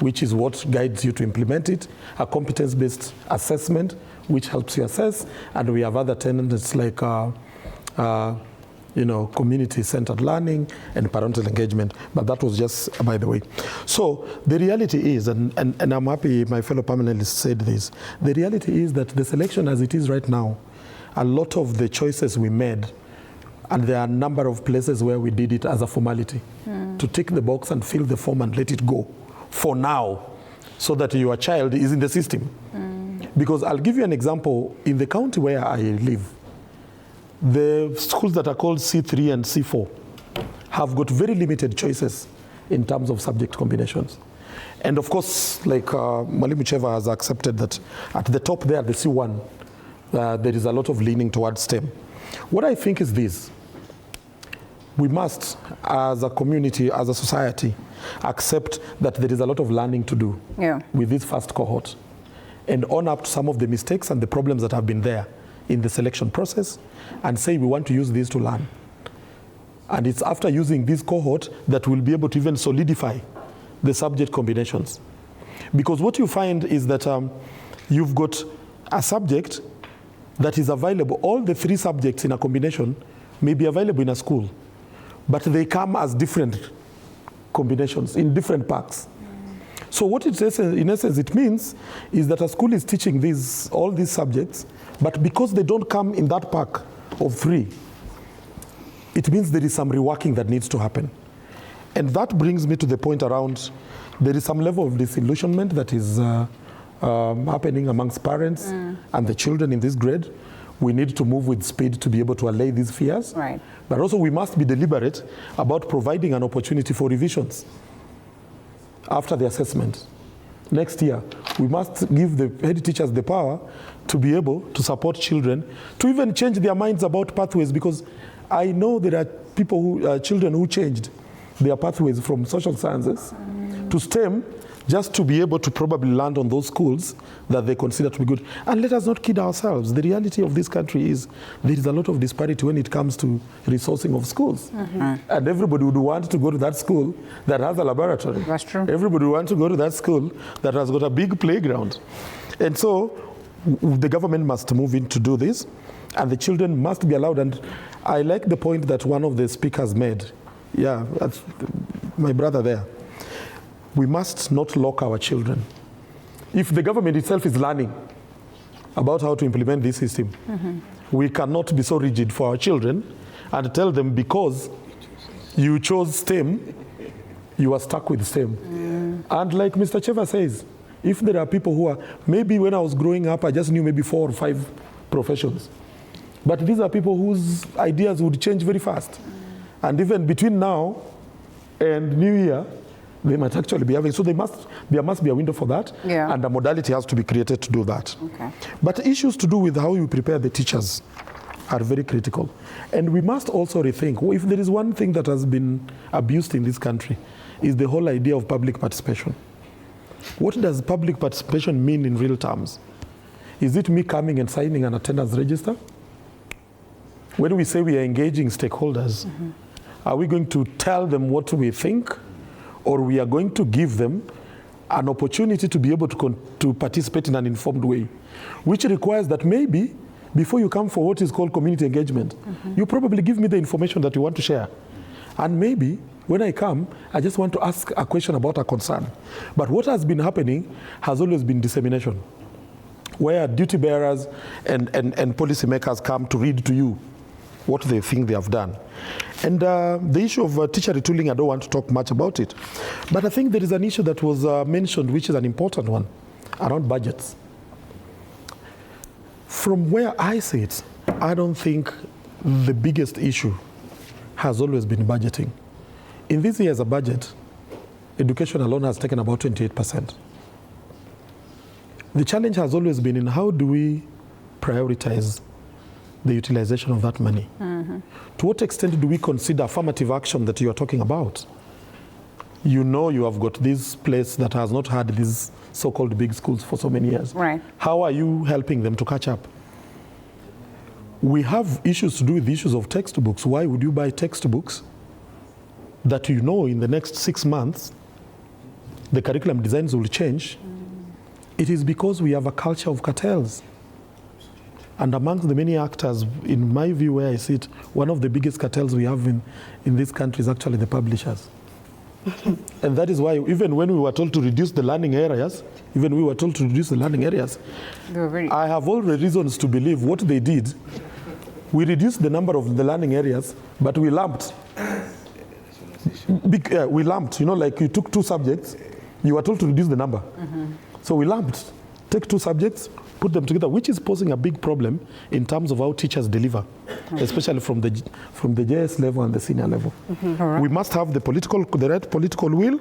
which is what guides you to implement it, a competence-based assessment, which helps you assess, and we have other tenets like community-centered learning and parental engagement, but that was just by the way. So the reality is, and I'm happy my fellow panelists said this, the reality is that the selection as it is right now, a lot of the choices we made, and there are a number of places where we did it as a formality, to tick the box and fill the form and let it go for now, so that your child is in the system. Because I'll give you an example, in the county where I live, the schools that are called C3 and C4 have got very limited choices in terms of subject combinations. And of course, like Mwalimu Cheva has accepted that at the top there, the C1, there is a lot of leaning towards STEM. What I think is this: we must, as a community, as a society, accept that there is a lot of learning to do with this first cohort, and own up to some of the mistakes and the problems that have been there in the selection process, and say we want to use these to learn. And it's after using this cohort that we'll be able to even solidify the subject combinations. Because what you find is that you've got a subject that is available, all the 3 subjects in a combination may be available in a school, but they come as different combinations in different packs. So what it says, in essence, it means is that a school is teaching all these subjects, but because they don't come in that pack of 3, it means there is some reworking that needs to happen. And that brings me to the point around, there is some level of disillusionment that is happening amongst parents and the children in this grade. We need to move with speed to be able to allay these fears. Right. But also we must be deliberate about providing an opportunity for revisions after the assessment. Next year, we must give the head teachers the power to be able to support children, to even change their minds about pathways, because I know there are people children who changed their pathways from social sciences to STEM, just to be able to probably land on those schools that they consider to be good. And let us not kid ourselves. The reality of this country is there is a lot of disparity when it comes to resourcing of schools. And everybody would want to go to that school that has a laboratory. That's true. Everybody would want to go to that school that has got a big playground. And so the government must move in to do this, and the children must be allowed. And I like the point that one of the speakers made. Yeah, that's my brother there. We must not lock our children. If the government itself is learning about how to implement this system, we cannot be so rigid for our children and tell them because you chose STEM, you are stuck with STEM. And like Mr. Cheva says, if there are people who are, maybe when I was growing up, I just knew maybe 4 or 5 professions. But these are people whose ideas would change very fast. And even between now and New Year, they might actually be having, so there must be a window for that, and a modality has to be created to do that. Okay. But issues to do with how you prepare the teachers are very critical. And we must also rethink, if there is one thing that has been abused in this country, is the whole idea of public participation. What does public participation mean in real terms? Is it me coming and signing an attendance register? When we say we are engaging stakeholders, are we going to tell them what we think? Or we are going to give them an opportunity to be able to participate in an informed way, which requires that maybe before you come for what is called community engagement, you probably give me the information that you want to share. And maybe when I come, I just want to ask a question about a concern. But what has been happening has always been dissemination, where duty bearers and policymakers come to read to you what they think they have done. And the issue of teacher retooling, I don't want to talk much about it. But I think there is an issue that was mentioned, which is an important one, around budgets. From where I sit, I don't think the biggest issue has always been budgeting. In this year's budget, education alone has taken about 28%. The challenge has always been in how do we prioritize the utilization of that money. To what extent do we consider affirmative action that you are talking about? You know you have got this place that has not had these so-called big schools for so many years. Right. How are you helping them to catch up? We have issues to do with the issues of textbooks. Why would you buy textbooks that you know in the next 6 months the curriculum designs will change, it is because we have a culture of cartels. And amongst the many actors, in my view, where I sit, one of the biggest cartels we have in this country is actually the publishers. And that is why even when we were told to reduce the learning areas, I have all the reasons to believe what they did. We reduced the number of the learning areas, but we lumped. We lumped, you know, like you took 2 subjects, you were told to reduce the number. So we lumped, take 2 subjects, put them together, which is posing a big problem in terms of how teachers deliver, especially from the JS level and the senior level. Right. We must have the right political will.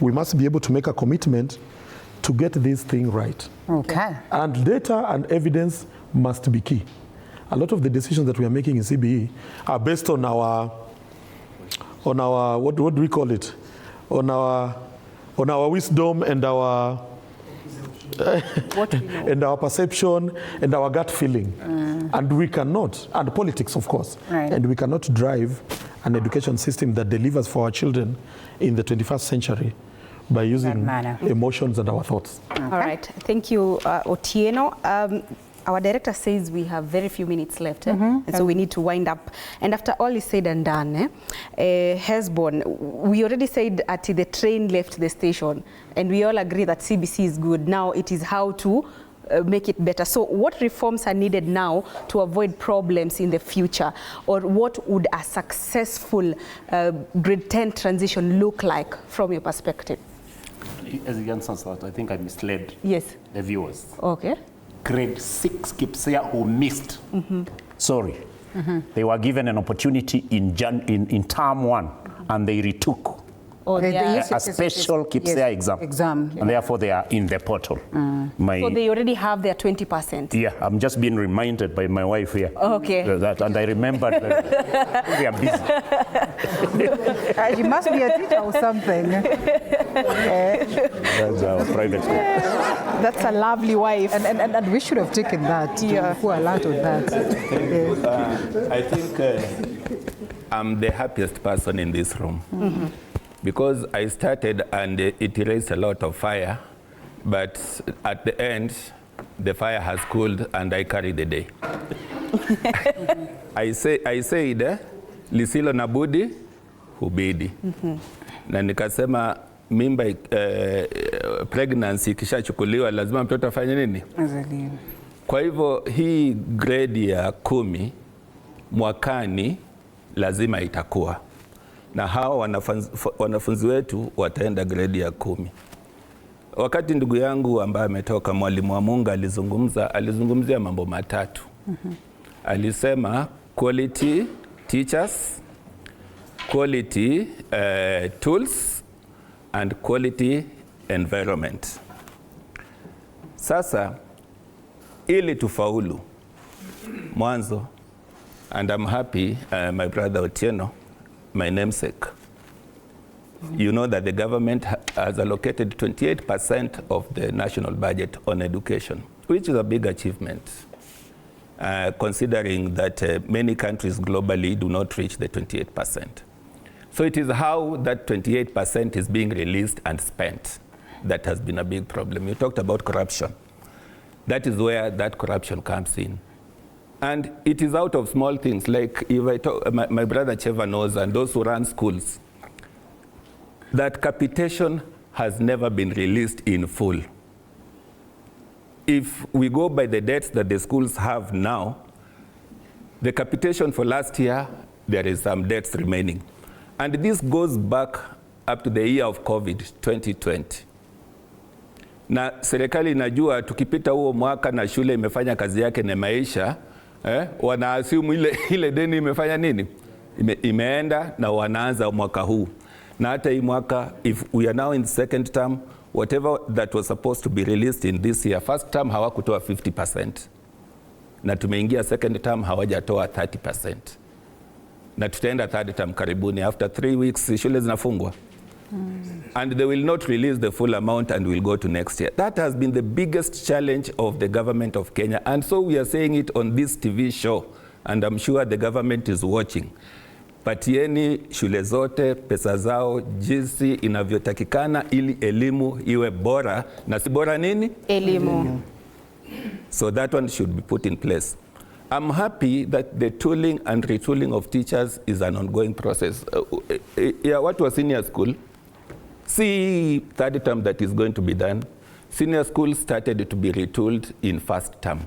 We must be able to make a commitment to get this thing right. Okay. And data and evidence must be key. A lot of the decisions that we are making in CBE are based on our what do we call it? On our wisdom and our and our perception and our gut feeling. And we cannot, and politics of course, and we cannot drive an education system that delivers for our children in the 21st century by using emotions and our thoughts. All right, thank you, Otieno. Our director says we have very few minutes left, and so we need to wind up. And after all is said and done, Hesbon, we already said at the train left the station, and we all agree that CBC is good. Now it is how to make it better. So what reforms are needed now to avoid problems in the future? Or what would a successful grade 10 transition look like from your perspective? As a answer to that, I think I misled the viewers. Okay. Grade 6 Kipsea who missed. Sorry. They were given an opportunity in term 1 and they retook a special Kipsea exam. And therefore they are in the portal. So they already have their 20%. Yeah, I'm just being reminded by my wife here. Okay. That, and I remembered that we are busy. You must be a teacher or something. That's our private school. That's a lovely wife. And we should have taken that to who allowed that. I think I'm the happiest person in this room. Because I started and it raised a lot of fire, but at the end, the fire has cooled and I carry the day. I said, lisilo na budi hubidi. Na nikasema mimba pregnancy ikishachukuliwa lazima mtoto afanye nini? Kwa hivyo hii grade ya 10 mwakani lazima itakuwa. Na hao wanafunzi wetu wataenda grade ya 10. Wakati ndugu yangu ambaye ametoka mwalimu wa Munga alizungumzia mambo matatu. Alisema quality teachers, quality tools and quality environment. Sasa ili tufaulu mwanzo, and I'm happy my brother Otieno, my namesake. You know that the government has allocated 28% of the national budget on education, which is a big achievement, considering that many countries globally do not reach the 28%. So it is how that 28% is being released and spent that has been a big problem. You talked about corruption. That is where that corruption comes in. And it is out of small things, like if I talk, my brother Cheva knows, and those who run schools, that capitation has never been released in full. If we go by the debts that the schools have now, the capitation for last year, there is some debts remaining. And this goes back up to the year of COVID, 2020. Na serikali inajua tukipita huo mwaka na shule imefanya kazi yake na maisha, wana assume ile deni imefanya nini? Imeenda na wanaanza mwaka huu. Na hata hii mwaka, if we are now in the second term, whatever that was supposed to be released in this year, first term hawakutoa 50%. Na tumeingia second term hawajatoa 30%. Na tutaenda third term karibuni. After 3 weeks, shule zinafungwa. And they will not release the full amount and will go to next year. That has been the biggest challenge of the government of Kenya. And so we are saying it on this TV show. And I'm sure the government is watching. patieni shule zote pesa zao jinsi inavyotakikana ili elimu iwe bora, na si bora nini? Elimu. So that one should be put in place. I'm happy that the tooling and retooling of teachers is an ongoing process. What was senior school? See, third term that is going to be done. Senior school started to be retooled in first term.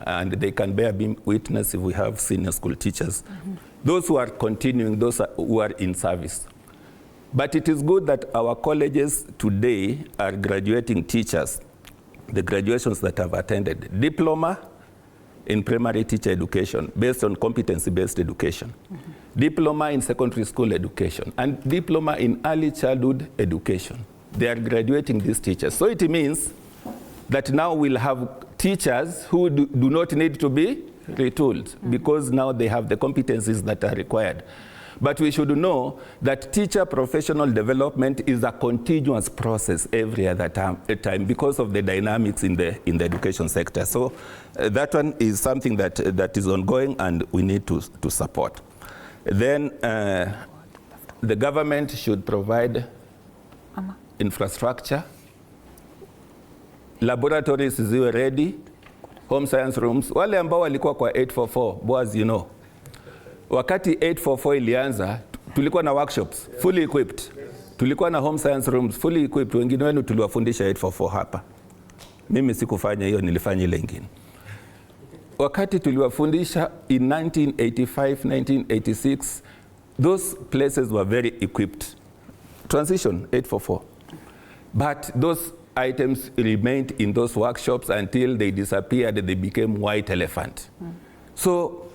And they can bear witness if we have senior school teachers. Those who are continuing, those who are in service. But it is good that our colleges today are graduating teachers, the graduations that have attended. Diploma in primary teacher education based on competency-based education. Diploma in secondary school education, and diploma in early childhood education. They are graduating these teachers. So it means that now we'll have teachers who do not need to be retooled because now they have the competencies that are required. But we should know that teacher professional development is a continuous process every other time because of the dynamics in the education sector. So that one is something that is ongoing and we need to support. Then the government should provide infrastructure, laboratories ziwe ready, home science rooms. Wale ambao walikuwa kwa 844, boys, you know, wakati 844 ilianza, tulikuwa na workshops fully equipped. Tulikuwa na home science rooms fully equipped. Wengine wenu tuliwafundisha 844 hapa. Mimi sikufanya hiyo, nilifanya ile ingine. Wakati tuliwafundisha in 1985, 1986, those places were very equipped. Transition 844. But those items remained in those workshops until they disappeared. They became white elephant. So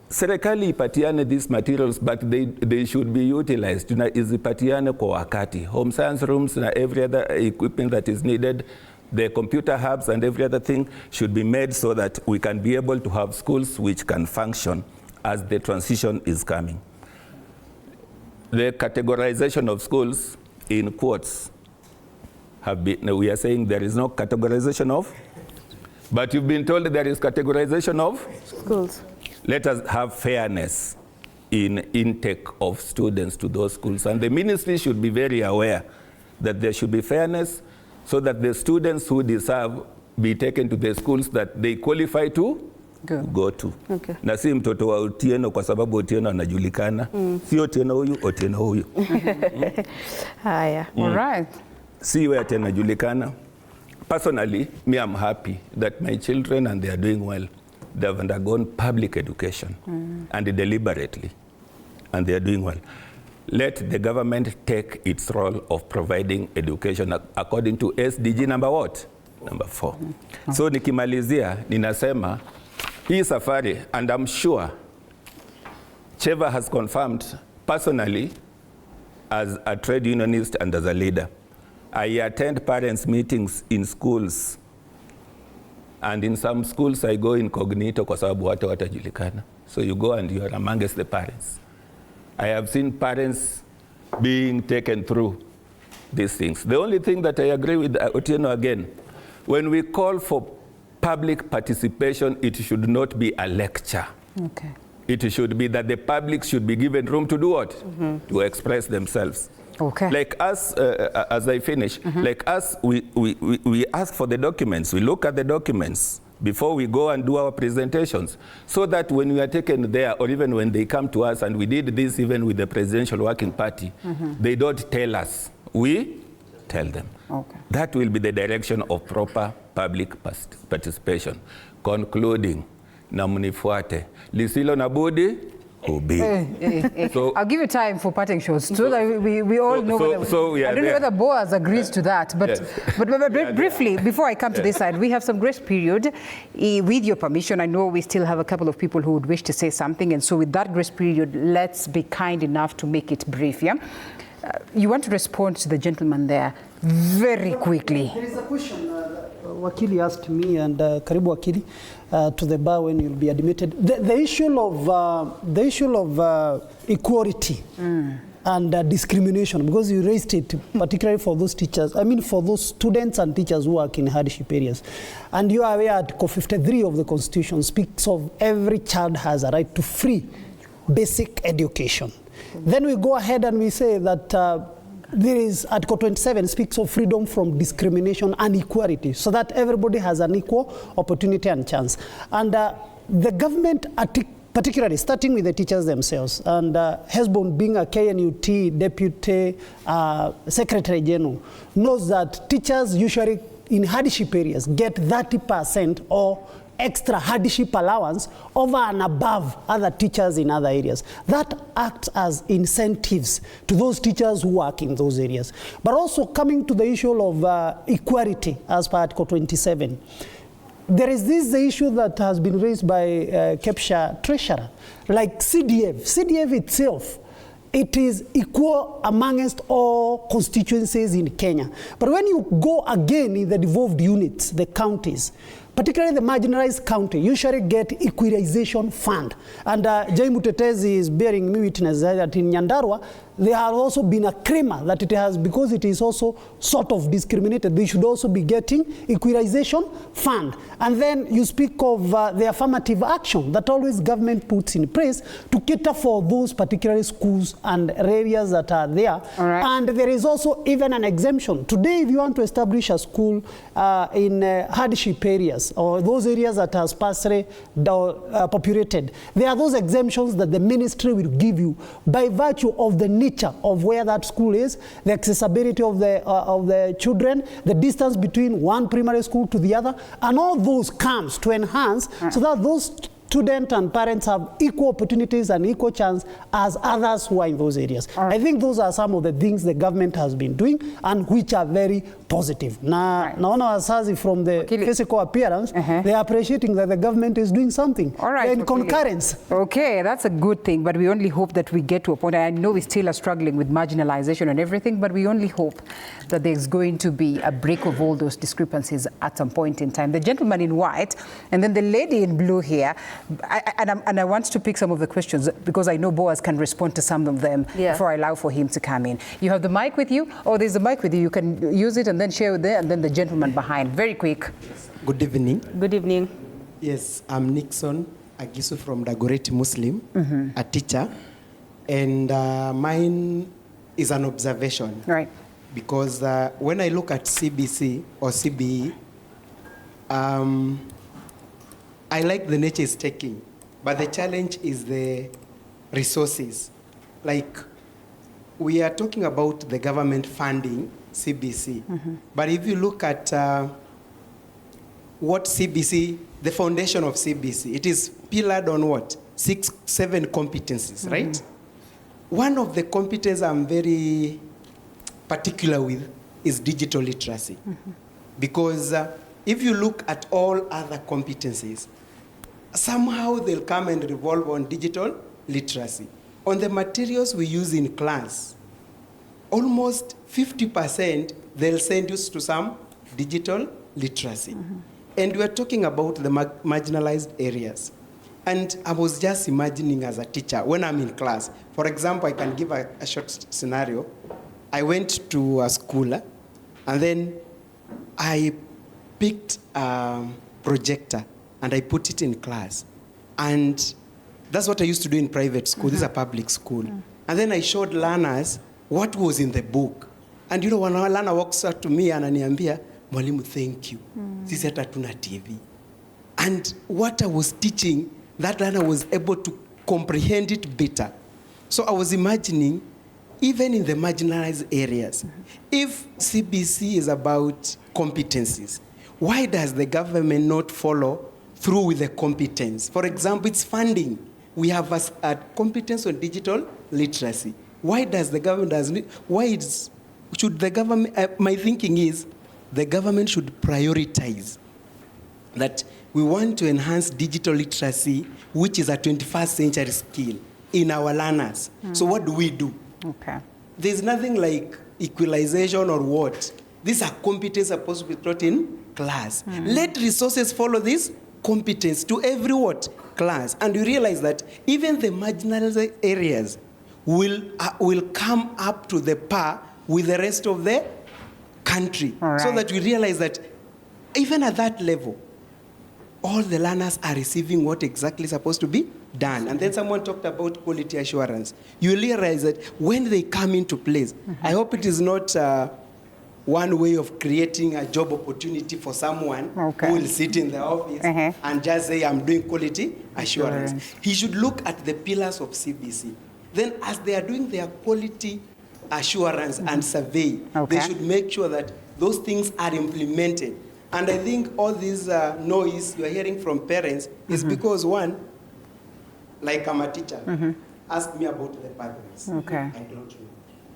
serikali ipatiane these materials, but they should be utilized. Izipatiane kwa wakati. Home science rooms and every other equipment that is needed, the computer hubs and every other thing should be made so that we can be able to have schools which can function as the transition is coming. The categorization of schools in quotes have been, we are saying there is no categorization of, but you've been told there is categorization of schools. Let us have fairness in intake of students to those schools. And the ministry should be very aware that there should be fairness so that the students who deserve be taken to the schools that they qualify to go to. Okay. Na si mtoto wa Otieno kwa sababu Otieno anajulikana. Si Otieno huyu, Otieno huyu. Haya. All right. Si wewe tena julikana. Personally, me, I'm happy that my children, and they are doing well, they have undergone public education and deliberately, and they are doing well. Let the government take its role of providing education according to SDG number what? Number 4. So nikimalizia, ninasema, hii safari, and I'm sure Cheva has confirmed personally as a trade unionist and as a leader. I attend parents' meetings in schools, and in some schools I go incognito kwa sababu watu watajulikana. So you go and you are amongst the parents. I have seen parents being taken through these things. The only thing that I agree with Otieno again, when we call for public participation, it should not be a lecture. Okay. It should be that the public should be given room to do what? To express themselves. Okay. Like us, as I finish, like us, we ask for the documents. We look at the documents before we go and do our presentations, so that when we are taken there, or even when they come to us, and we did this even with the Presidential Working Party, they don't tell us. We tell them. Okay. That will be the direction of proper public participation. Concluding, na mnifuate. Lisilo na budi, So I'll give you time for parting shots so that we all know. I don't know whether Boaz agrees to that, but briefly, before I come to this side, we have some grace period. With your permission, I know we still have a couple of people who would wish to say something, and so with that grace period, let's be kind enough to make it brief. Yeah, you want to respond to the gentleman there very quickly. There is a question Wakili asked me, and Karibu Wakili, to the bar when you'll be admitted. The issue of equality and discrimination, because you raised it particularly for those teachers, I mean for those students and teachers who work in hardship areas. And you are aware Article 53 of the Constitution speaks of every child has a right to free basic education. Then we go ahead and we say that there is Article 27 speaks of freedom from discrimination and equality, so that everybody has an equal opportunity and chance. And the government, particularly starting with the teachers themselves, and Hesbon being a KNUT Deputy Secretary General, knows that teachers usually in hardship areas get 30% or extra hardship allowance over and above other teachers in other areas. That acts as incentives to those teachers who work in those areas. But also coming to the issue of equality as per Article 27, there is this issue that has been raised by Kepsha Treasurer, like CDF. CDF itself, it is equal amongst all constituencies in Kenya. But when you go again in the devolved units, the counties, particularly the marginalized county, usually get equalization fund. And Jai Mutetezi is bearing me witness that in Nyandarua, there has also been a claim that it has, because it is also sort of discriminated, they should also be getting equalization fund. And then you speak of the affirmative action that always government puts in place to cater for those particular schools and areas that are there. Right. And there is also even an exemption. Today, if you want to establish a school in hardship areas, or those areas that are sparsely populated, there are those exemptions that the ministry will give you by virtue of the nature of where that school is, the accessibility of the children, the distance between one primary school to the other, and all those comes to enhance so that those students and parents have equal opportunities and equal chance as others who are in those areas. I think those are some of the things the government has been doing and which are very positive. Naona wazazi from the physical appearance, they are appreciating that the government is doing something. All right, in concurrence. Okay, that's a good thing, but we only hope that we get to a point. I know we still are struggling with marginalization and everything, but we only hope that there's going to be a break of all those discrepancies at some point in time. The gentleman in white and then the lady in blue here, I want to pick some of the questions because I know Boaz can respond to some of them before I allow for him to come in. You have the mic with you? Oh, there's a mic with you. You can use it and then share with them, and then the gentleman behind. Very quick. Good evening. Good evening. Yes, I'm Nixon Agisu from Dagoretti Muslim, a teacher. And mine is an observation. Right. Because when I look at CBC or CBE, I like the nature is taking, but the challenge is the resources. Like, we are talking about the government funding CBC, but if you look at what CBC, the foundation of CBC, it is pillared on what? 6, 7 competencies, right? One of the competencies I'm very particular with is digital literacy. Because if you look at all other competencies, somehow they'll come and revolve on digital literacy. On the materials we use in class, almost 50% they'll send you to some digital literacy. And we're talking about the marginalized areas. And I was just imagining as a teacher, when I'm in class, for example, I can give a short scenario. I went to a school, and then I picked a projector, and I put it in class. And that's what I used to do in private school. This is a public school. And then I showed learners what was in the book. And you know, when a learner walks up to me and ananiambia, Mwalimu, thank you. Sisi hata tuna TV. And what I was teaching, that learner was able to comprehend it better. So I was imagining, even in the marginalized areas, if CBC is about competencies, why does the government not follow through with the competence? For example, it's funding. We have a competence on digital literacy. Why does the government, should the government, my thinking is, the government should prioritize that we want to enhance digital literacy, which is a 21st century skill in our learners. So what do we do? Okay. There's nothing like equalization or what. These are competencies supposed to be taught in class. Let resources follow this competence to every what? Class. And you realize that even the marginalized areas will come up to the par with the rest of the country. Right. So that we realize that even at that level, all the learners are receiving what exactly is supposed to be done. And then someone talked about quality assurance. You realize that when they come into place, I hope it is not one way of creating a job opportunity for someone who will sit in the office and just say, I'm doing quality assurance. He should look at the pillars of CBC. Then as they are doing their quality assurance and survey, they should make sure that those things are implemented. And I think all this noise you are hearing from parents is because, one, like I'm a teacher, ask me about the pathways. I don't know.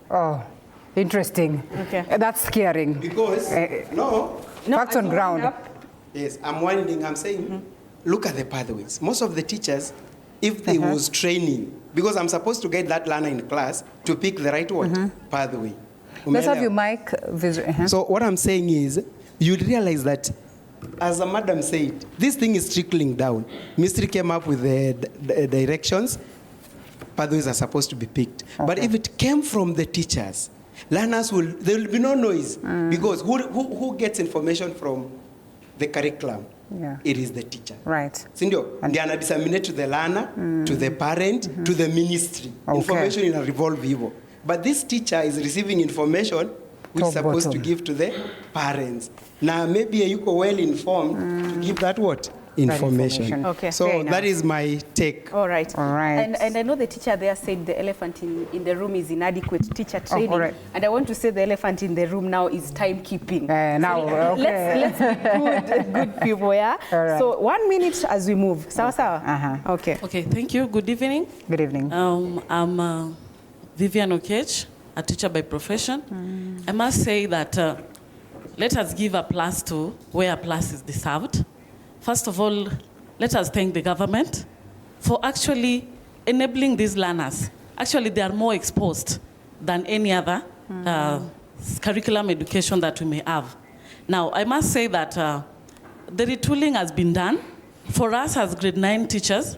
Oh, interesting. That's scaring. Because, no. Facts on ground. Yes, I'm winding, I'm saying, look at the pathways. Most of the teachers, if there was training, because I'm supposed to get that learner in class to pick the right pathway. Let's have your mic. So what I'm saying is, you'd realize that, as the madam said, this thing is trickling down. Ministry came up with the directions. Pathways are supposed to be picked. But if it came from the teachers, learners there will be no noise. Because who gets information from the curriculum? It is the teacher. Right. Sindio, they are disseminate to the learner, to the parent, to the ministry. Information in a revolve vivo. But this teacher is receiving information which is supposed to give to the parents. Now, maybe you are well informed to give that information. So that is my take. All right. And I know the teacher there said the elephant in the room is inadequate teacher training. And I want to say the elephant in the room now is timekeeping. Let's be good people, So 1 minute as we move. Sawa. Okay, thank you. Good evening. Good evening. I'm Vivian Okech, a teacher by profession. I must say that let us give a plus to where a plus is deserved. First of all, let us thank the government for actually enabling these learners. Actually, they are more exposed than any other curriculum education that we may have. Now, I must say that the retooling has been done. For us as grade 9 teachers,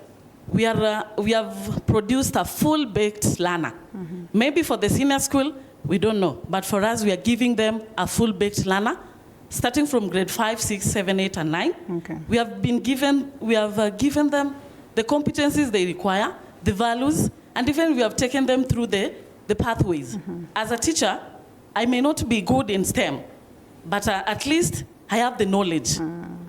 we have produced a full-baked learner. Maybe for the senior school, we don't know. But for us, we are giving them a full-baked learner, starting from grade 5, 6, 7, 8, and 9. We have given them the competencies they require, the values, and even we have taken them through the pathways. As a teacher, I may not be good in STEM, but at least I have the knowledge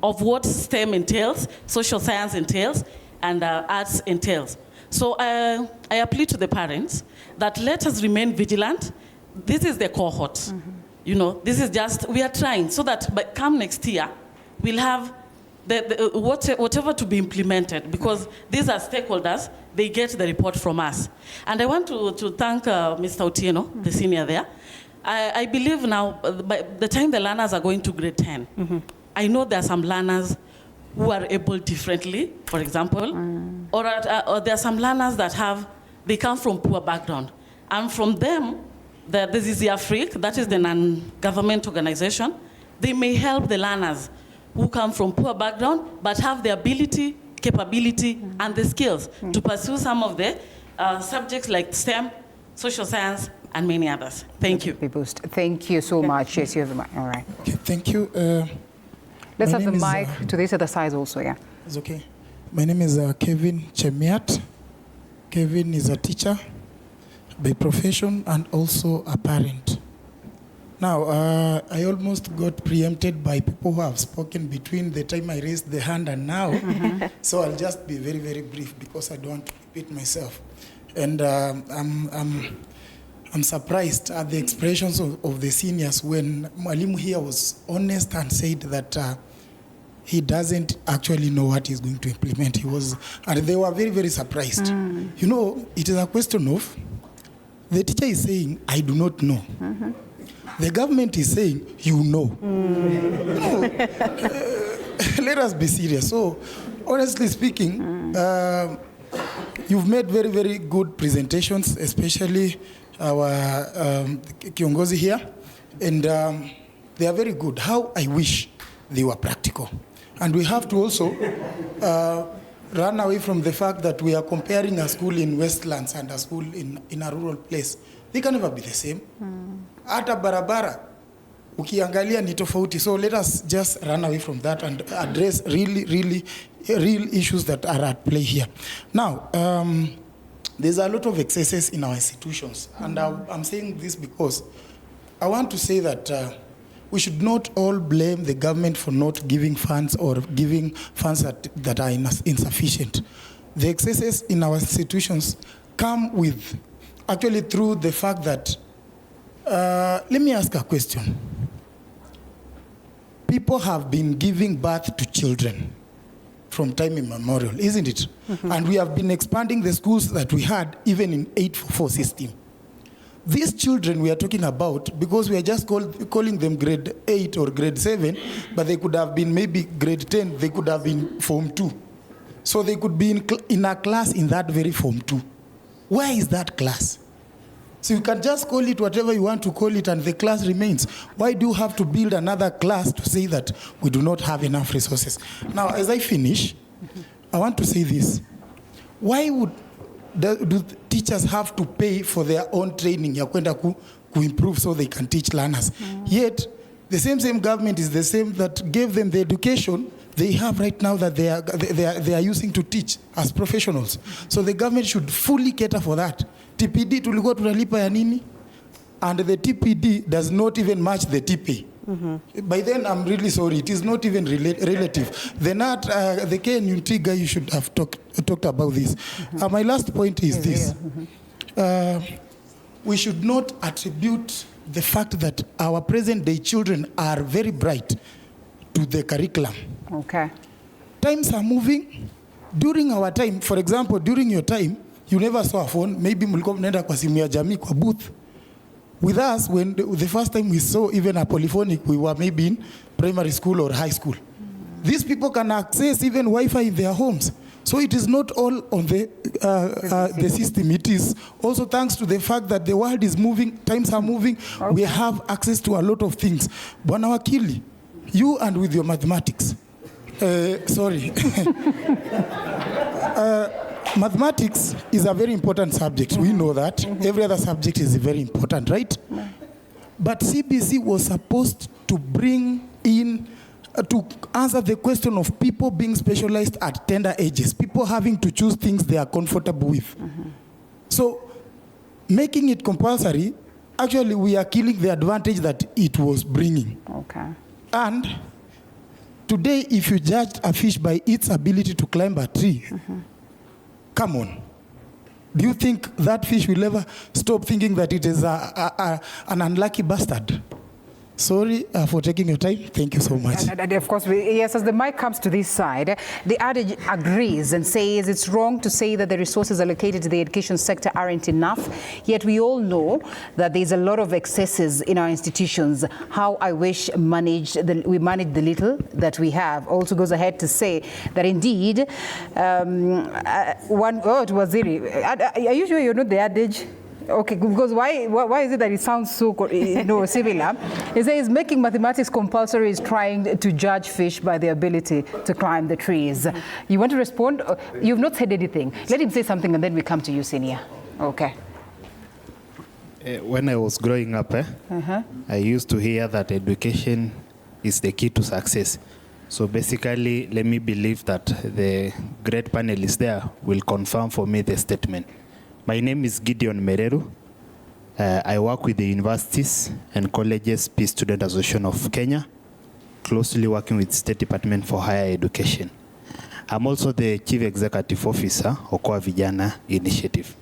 of what STEM entails, social science entails, and arts entails. So I appeal to the parents that let us remain vigilant. This is the cohort. You know, this is just, we are trying so that by come next year, we'll have whatever to be implemented, because these are stakeholders, they get the report from us. And I want to thank Mr. Otieno, the senior there. I believe now, by the time the learners are going to grade 10, I know there are some learners who are able differently, for example, or there are some learners that they come from poor background. And from them, this is the Afrique, that is the non-government organization. They may help the learners who come from poor background, but have the ability, capability, and the skills to pursue some of the subjects like STEM, social science, and many others. Thank you. Thank you so much. Yes, you have the mic. All right. Okay, thank you. Let's have the mic to this other side also, It's okay. My name is Kevin Chemiat. Kevin is a teacher by profession and also a parent. Now, I almost got preempted by people who have spoken between the time I raised the hand and now. So I'll just be very, very brief because I don't want to repeat myself. And I'm surprised at the expressions of the seniors when Mwalimu here was honest and said that he doesn't actually know what he's going to implement. And they were very, very surprised. You know, it is a question of, the teacher is saying, I do not know. The government is saying, you know. Let us be serious. So, honestly speaking, you've made very, very good presentations, especially our Kiongozi here. And they are very good. How I wish they were practical. And we have to also run away from the fact that we are comparing a school in Westlands and a school in a rural place. They can never be the same. Ata barabara, ukiangalia ni tofauti. So let us just run away from that and address real issues that are at play here. Now, there's a lot of excesses in our institutions, and I'm saying this because I want to say that we should not all blame the government for not giving funds or giving funds that are insufficient. The excesses in our institutions come with, actually through the fact that, let me ask a question. People have been giving birth to children from time immemorial, isn't it? Mm-hmm. And we have been expanding the schools that we had even in 844 system. These children we are talking about, because we are just calling them grade 8 or grade 7, but they could have been maybe grade 10, they could have been form 2. So they could be in a class in that very form 2. Where is that class? So you can just call it whatever you want to call it and the class remains. Why do you have to build another class to say that we do not have enough resources? Now, as I finish, I want to say this. Why would do teachers have to pay for their own training ya kwenda ku improve so they can teach learners? Yet, the same government is the same that gave them the education they have right now that they are using to teach as professionals. So the government should fully cater for that. TPD tulikuwa tunalipa ya nini? And the TPD does not even match the TP. Mm-hmm. By then, I'm really sorry. It is not even relative. The KNUT guy, you should have talked about this. Mm-hmm. My last point is this. Mm-hmm. We should not attribute the fact that our present-day children are very bright to the curriculum. Okay. Times are moving. During our time, for example, during your time, you never saw a phone. Maybe mlikuwa mnaenda kwa simu ya jamii kwa booth. With us, when the first time we saw even a polyphonic, we were maybe in primary school or high school. These people can access even Wi-Fi in their homes. So it is not all on the system. It is also thanks to the fact that the world is moving, times are moving. Okay. We have access to a lot of things. Bwana Wakili, you and with your mathematics. Sorry. Mathematics is a very important subject. We know that. Mm-hmm. Every other subject is very important, right? Mm-hmm. But CBC was supposed to bring in, to answer the question of people being specialized at tender ages, people having to choose things they are comfortable with. Mm-hmm. So making it compulsory, actually we are killing the advantage that it was bringing. Okay. And today, if you judge a fish by its ability to climb a tree, mm-hmm. Come on. Do you think that fish will ever stop thinking that it is an unlucky bastard? Sorry for taking your time. Thank you so much. And of course, yes, as the mic comes to this side, the adage agrees and says it's wrong to say that the resources allocated to the education sector aren't enough. Yet we all know that there's a lot of excesses in our institutions. How I wish we manage the little that we have. Also goes ahead to say that indeed, Waziri, are you sure you're not the adage? Okay, because why is it that it sounds so similar? It says making mathematics compulsory is trying to judge fish by their ability to climb the trees. You want to respond? You've not said anything. Let him say something and then we come to you, Senior. Okay. When I was growing up, I used to hear that education is the key to success. So basically, let me believe that the great panelists there will confirm for me the statement. My name is Gideon Mereru. I work with the Universities and Colleges Peace Student Association of Kenya, closely working with State Department for Higher Education. I'm also the Chief Executive Officer of Okoa Vijana Initiative.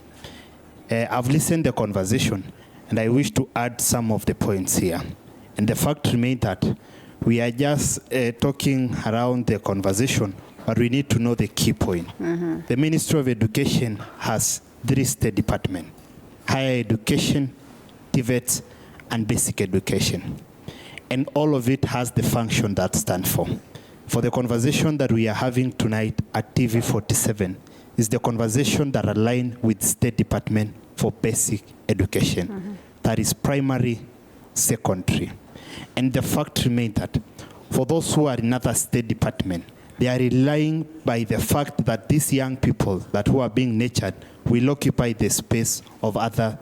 I've listened to the conversation, and I wish to add some of the points here. And the fact remains that we are just talking around the conversation, but we need to know the key point. Mm-hmm. The Ministry of Education has 3 state departments: higher education, TVET, and basic education. And all of it has the function that stands for. For the conversation that we are having tonight at TV 47 is the conversation that aligns with State Department for basic education. Mm-hmm. That is primary, secondary. And the fact remains that for those who are in other State Department, they are relying by the fact that these young people that who are being nurtured will occupy the space of other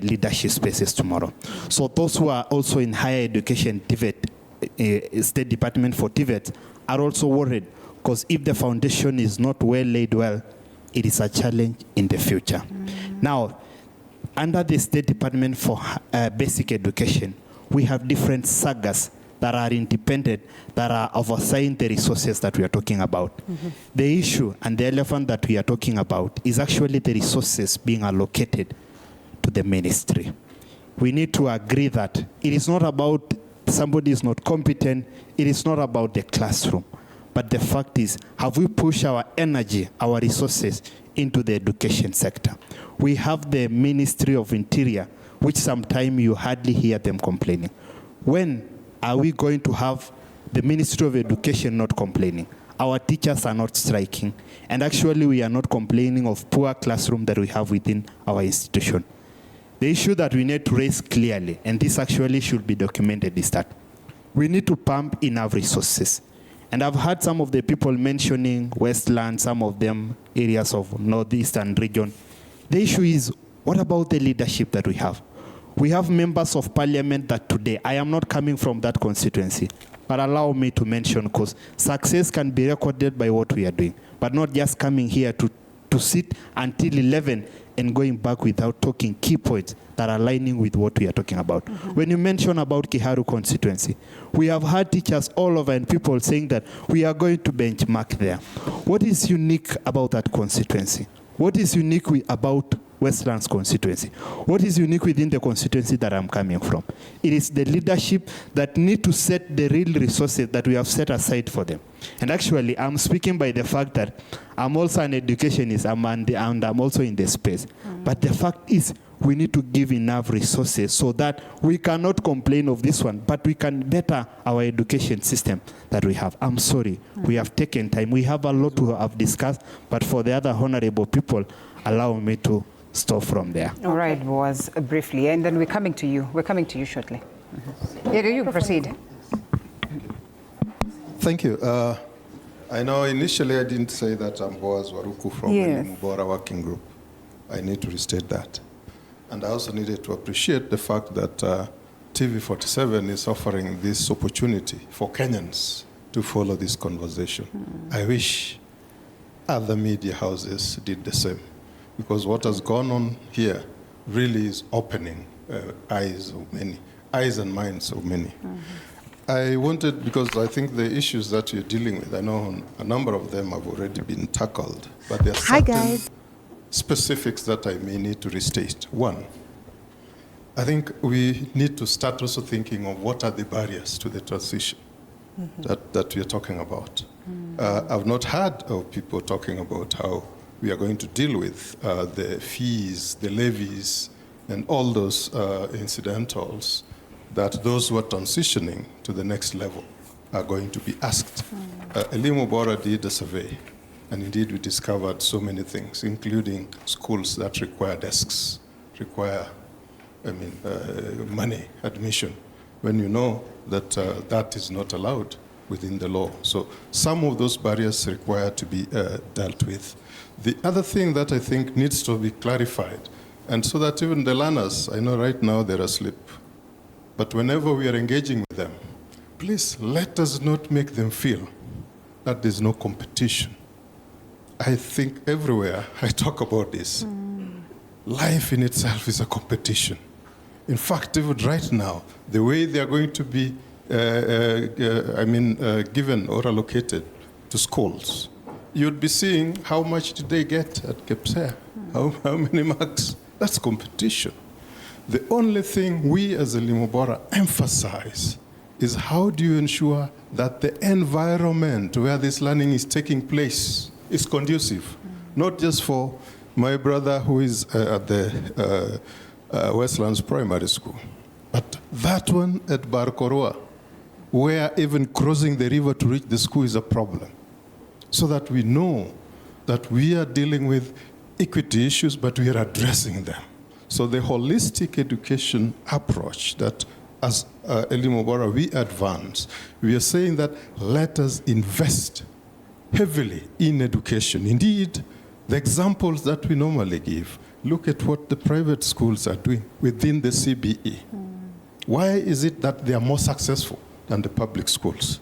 leadership spaces tomorrow. So those who are also in higher education, TVET, State Department for TVET, are also worried, because if the foundation is not well laid well, it is a challenge in the future. Now, under the State Department for Basic Education, we have different sagas that are independent, that are overseeing the resources that we are talking about. The issue and the elephant that we are talking about is actually the resources being allocated to the ministry. We need to agree that it is not about somebody is not competent, it is not about the classroom. But the fact is, have we pushed our energy, our resources into the education sector? We have the Ministry of Interior, which sometimes you hardly hear them complaining. When are we going to have the Ministry of Education not complaining? Our teachers are not striking, and actually we are not complaining of poor classroom that we have within our institution. The issue that we need to raise clearly, and this actually should be documented, is that we need to pump enough resources. And I've heard some of the people mentioning Westland, some of them areas of Northeastern region. The issue is, what about the leadership that we have? We have members of parliament that today, I am not coming from that constituency, but allow me to mention, because success can be recorded by what we are doing, but not just coming here to sit until 11 and going back without talking key points that are aligning with what we are talking about. When you mention about Kiharu constituency, we have had teachers all over and people saying that we are going to benchmark there. What is unique about that constituency? What is unique about Westlands constituency? What is unique within the constituency that I'm coming from? It is the leadership that need to set the real resources that we have set aside for them. And actually, I'm speaking by the fact that I'm also an educationist, and I'm also in the space. But the fact is, we need to give enough resources so that we cannot complain of this one, but we can better our education system that we have. I'm sorry, we have taken time. We have a lot to have discussed, but for the other honorable people, allow me to stop from there. All right, Boaz, briefly, and then we're coming to you. We're coming to you shortly. Yeah, do you proceed? Thank you. I know initially I didn't say that I'm Boaz Waruku from the Mubora Working Group. I need to restate that. And I also needed to appreciate the fact that TV47 is offering this opportunity for Kenyans to follow this conversation. I wish other media houses did the same, because what has gone on here really is opening eyes and minds of many. I wanted, because I think the issues that you're dealing with, I know a number of them have already been tackled, but there are certain specifics that I may need to restate. One, I think we need to start also thinking of what are the barriers to the transition that we are talking about. I've not heard of people talking about how we are going to deal with the fees, the levies, and all those incidentals that those who are transitioning to the next level are going to be asked. Elimu Bora did a survey, and indeed we discovered so many things, including schools that require desks, require money, admission, when you know that that is not allowed within the law. So some of those barriers require to be dealt with. The other thing that I think needs to be clarified, and so that even the learners, I know right now they're asleep, but whenever we are engaging with them, please let us not make them feel that there's no competition. I think everywhere I talk about this, life in itself is a competition. In fact, even right now, the way they are going to be given or allocated to schools, you'd be seeing how much did they get at KEPSEA, how many marks. That's competition. The only thing we as a Limubora emphasize is how do you ensure that the environment where this learning is taking place is conducive, not just for my brother who is at the Westlands Primary School, but that one at Barkoroa, where even crossing the river to reach the school is a problem, so that we know that we are dealing with equity issues, but we are addressing them. So the holistic education approach that as Elimu Bora we advance, we are saying that let us invest heavily in education. Indeed, the examples that we normally give, look at what the private schools are doing within the CBE. Why is it that they are more successful than the public schools?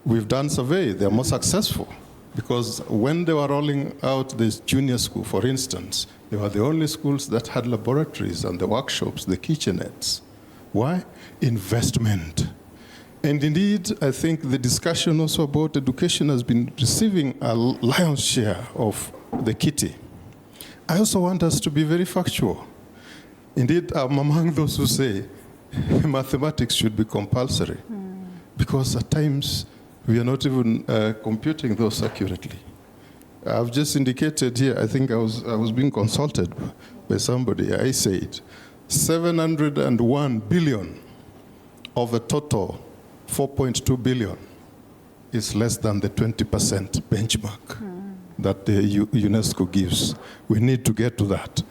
We've done survey, they're more successful because when they were rolling out this junior school, for instance, they were the only schools that had laboratories and the workshops, the kitchenettes. Why? Investment. And indeed, I think the discussion also about education has been receiving a lion's share of the kitty. I also want us to be very factual. Indeed, I'm among those who say mathematics should be compulsory because at times we are not even computing those accurately. I've just indicated here, I think I was being consulted by somebody. I said 701 billion of a total 4.2 billion is less than the 20% benchmark that the UNESCO gives. We need to get to that.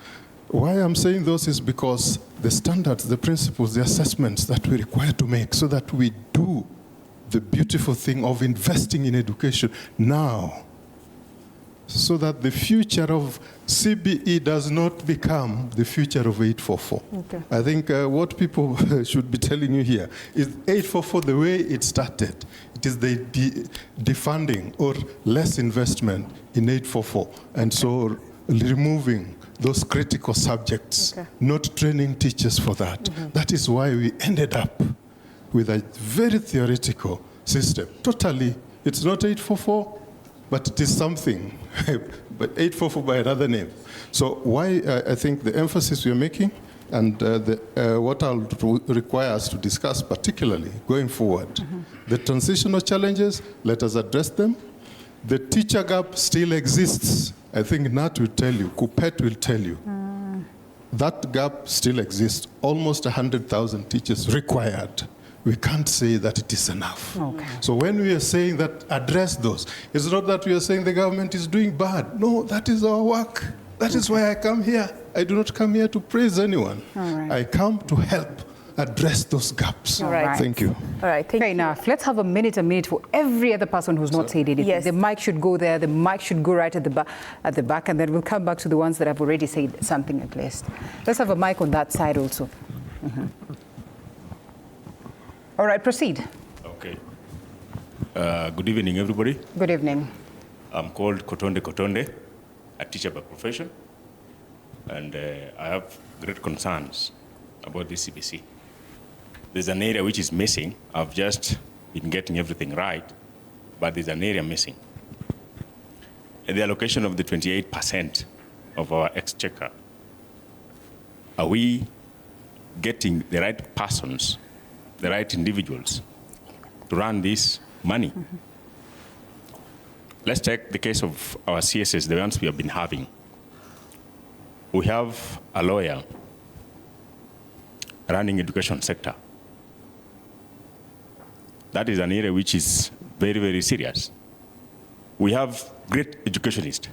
Why I'm saying those is because the standards, the principles, the assessments that we require to make so that we do the beautiful thing of investing in education now, so that the future of CBE does not become the future of 844. Okay. I think what people should be telling you here is 844, the way it started, it is the defunding or less investment in 844. And so removing those critical subjects, not training teachers for that. That is why we ended up with a very theoretical system. Totally, it's not 844, but it is something, but 844 by another name. So why I think the emphasis we are making and what I'll require us to discuss particularly going forward, the transitional challenges, let us address them. The teacher gap still exists. I think Nat will tell you, Kupet will tell you. That gap still exists. Almost 100,000 teachers required. We can't say that it is enough. Okay. So when we are saying that address those, it's not that we are saying the government is doing bad. No, that is our work. That is why I come here. I do not come here to praise anyone. I come to help address those gaps. All right. Thank you. All right, thank you. Fair enough. Let's have a minute for every other person who's not said anything. Yes. The mic should go there, the mic should go right at the back, and then we'll come back to the ones that have already said something at least. Let's have a mic on that side also. All right, proceed. Okay. Good evening, everybody. Good evening. I'm called Kotonde, a teacher by profession, and I have great concerns about the CBC. There's an area which is missing. I've just been getting everything right, but there's an area missing. And the allocation of the 28% of our exchequer. Are we getting the right persons, the right individuals to run this money? Let's take the case of our CSS, the ones we have been having. We have a lawyer running education sector. That is an area which is very, very serious. We have great educationists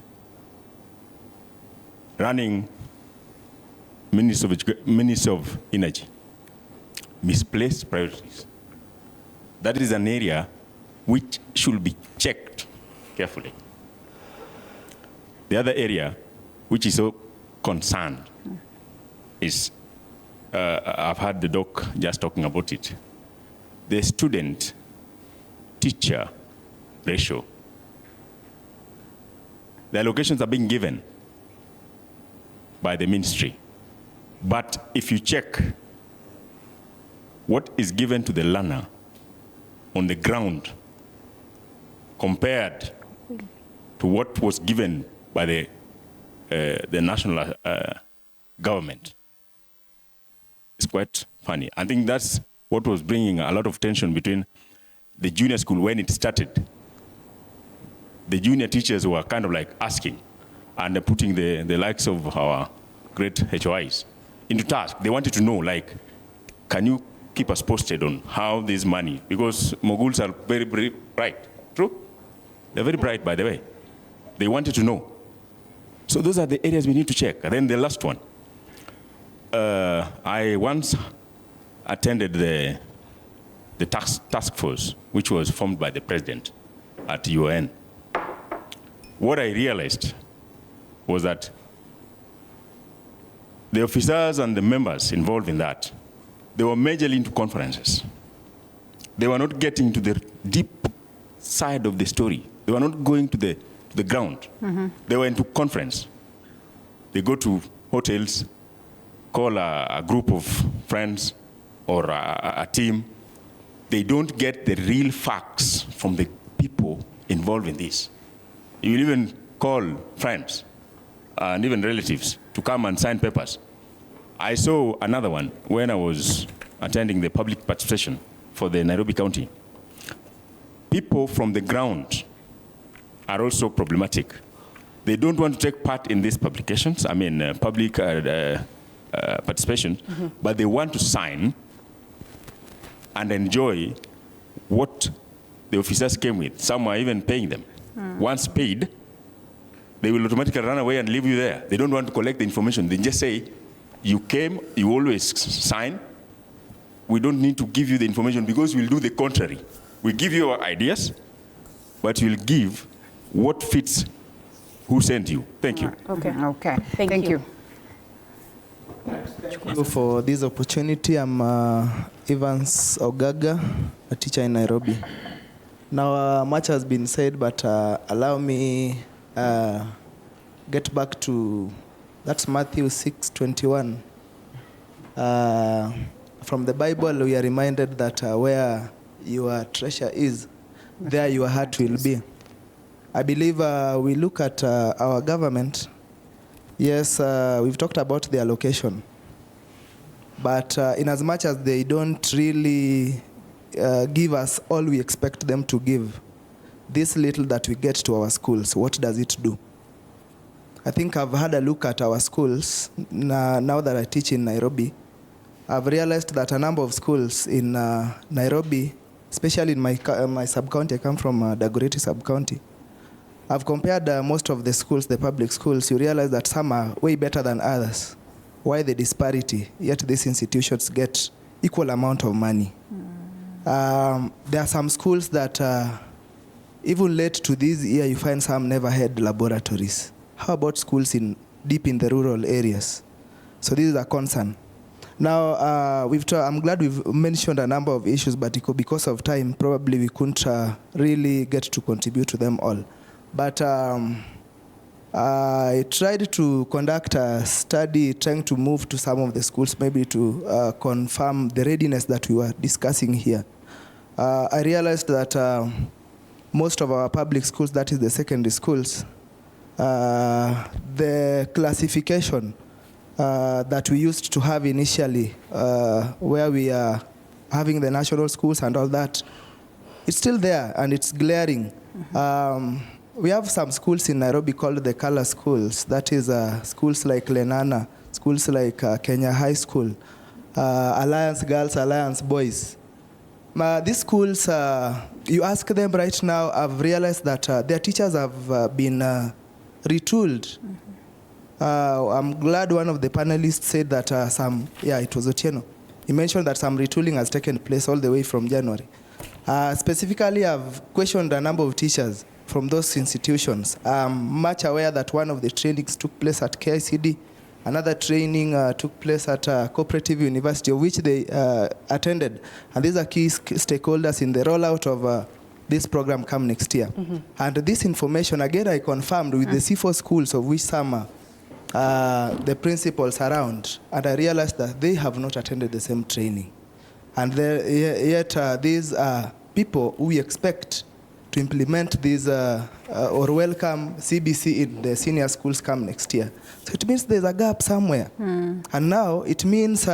running Ministry of Energy. Misplaced priorities. That is an area which should be checked carefully. The other area which is so concerned is, I've heard the doc just talking about it, the student-teacher ratio. The allocations are being given by the ministry, but if you check what is given to the learner on the ground compared to what was given by the national government, it's quite funny. I think that's what was bringing a lot of tension between the junior school when it started. The junior teachers were kind of like asking and putting the likes of our great HOIs into task. They wanted to know, like, can you keep us posted on how this money, because moguls are very, very bright. True? They're very bright, by the way. They wanted to know. So those are the areas we need to check. And then the last one. I once attended the task force, which was formed by the president at UN. What I realized was that the officers and the members involved in that, they were majorly into conferences. They were not getting to the deep side of the story. They were not going to the ground. They were into conference. They go to hotels, call a group of friends or a team. They don't get the real facts from the people involved in this. You will even call friends and even relatives to come and sign papers. I saw another one when I was attending the public participation for the Nairobi County. People from the ground are also problematic. They don't want to take part in these publications, public participation, but they want to sign and enjoy what the officers came with. Some are even paying them. Once paid, they will automatically run away and leave you there. They don't want to collect the information. They just say, you came, you always sign. We don't need to give you the information because we'll do the contrary. We give you our ideas, but we'll give what fits who sent you. Thank you. Okay. Thank you. Thank you for this opportunity. I'm Evans Ogaga, a teacher in Nairobi. Now, much has been said, but allow me get back to, that's Matthew 6:21. From the Bible, we are reminded that where your treasure is, there your heart will be. I believe we look at our government. Yes, we've talked about the allocation. But in as much as they don't really give us all we expect them to give, this little that we get to our schools, what does it do? I think I've had a look at our schools now that I teach in Nairobi. I've realized that a number of schools in Nairobi, especially in my sub-county, I come from Dagoretti sub-county. I've compared most of the schools, the public schools. You realize that some are way better than others. Why the disparity? Yet these institutions get equal amount of money. There are some schools that even late to this year, you find some never had laboratories. How about schools deep in the rural areas? So this is a concern. Now, I'm glad we've mentioned a number of issues, but because of time, probably we couldn't really get to contribute to them all. But I tried to conduct a study trying to move to some of the schools, maybe to confirm the readiness that we were discussing here. I realized that most of our public schools, that is the secondary schools, the classification that we used to have initially, where we are having the national schools and all that, it's still there and it's glaring. We have some schools in Nairobi called the color schools. That is schools like Lenana, schools like Kenya High School, Alliance Girls, Alliance Boys. These schools, you ask them right now, I've realized that their teachers have been retooled. I'm glad one of the panelists said that it was Otieno. He mentioned that some retooling has taken place all the way from January. Specifically, I've questioned a number of teachers from those institutions. I'm much aware that one of the trainings took place at KICD. Another training took place at Cooperative University, of which they attended. And these are key stakeholders in the rollout of this program come next year. And this information, again, I confirmed with the C4 schools, of which some are the principals around. And I realized that they have not attended the same training. And yet these are people who we expect to implement these or welcome CBC in the senior schools come next year. So it means there's a gap somewhere. And now it means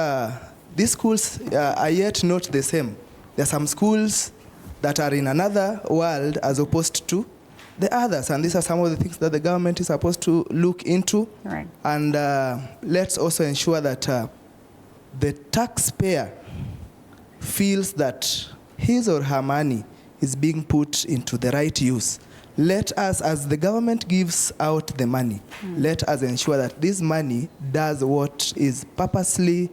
these schools are yet not the same. There are some schools that are in another world as opposed to the others. And these are some of the things that the government is supposed to look into. Right. And let's also ensure that the taxpayer feels that his or her money is being put into the right use. Let us, as the government gives out the money, let us ensure that this money does what is purposely